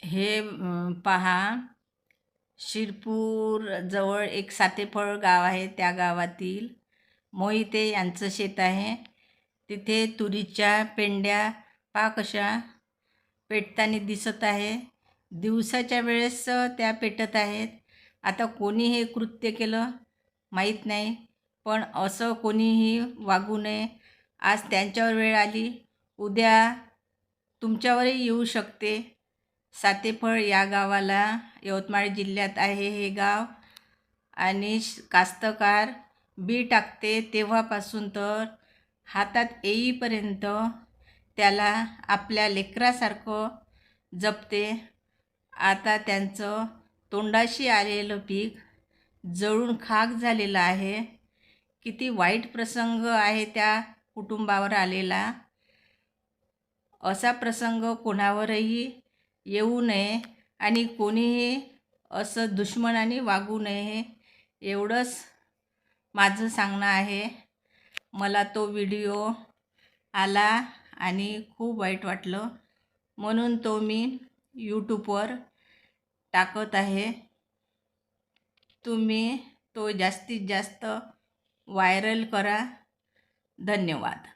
हे पहा, शिरपूर जवळ एक सातेफळ गाव आहे. त्या गावातील मोहिते यांचं शेत आहे. तिथे तुरीच्या पेंड्या पहा कशा पेटताना दिसत आहे. दिवसाच्या वेळेस त्या पेटत आहेत. आता कोणी हे कृत्य केलं माहीत नाही, पण असं कोणीही वागू नये. आज त्यांच्यावर वेळ आली, उद्या तुमच्यावरही येऊ शकते. सातेफळ या गावाला यवतमाळ जिल्ह्यात आहे हे गाव. आणि कास्तकार बी टाकते तेव्हापासून तर हातात येईपर्यंत त्याला आपल्या लेकरासारखं जपते. आता त्यांचं तोंडाशी आलेलं पीक जळून खाक झालेलं आहे. किती वाईट प्रसंग आहे त्या कुटुंबावर आलेला. असा प्रसंग कोणावरही येऊ नये आणि कोणीही असं दुश्मनाने वागू नये, एवढंच माझं सांगणं आहे. मला तो व्हिडिओ आला आणि खूप वाईट वाटलं, म्हणून तो मी यूट्यूबवर टाकत आहे. तुम्ही तो जास्तीत जास्त व्हायरल करा. धन्यवाद.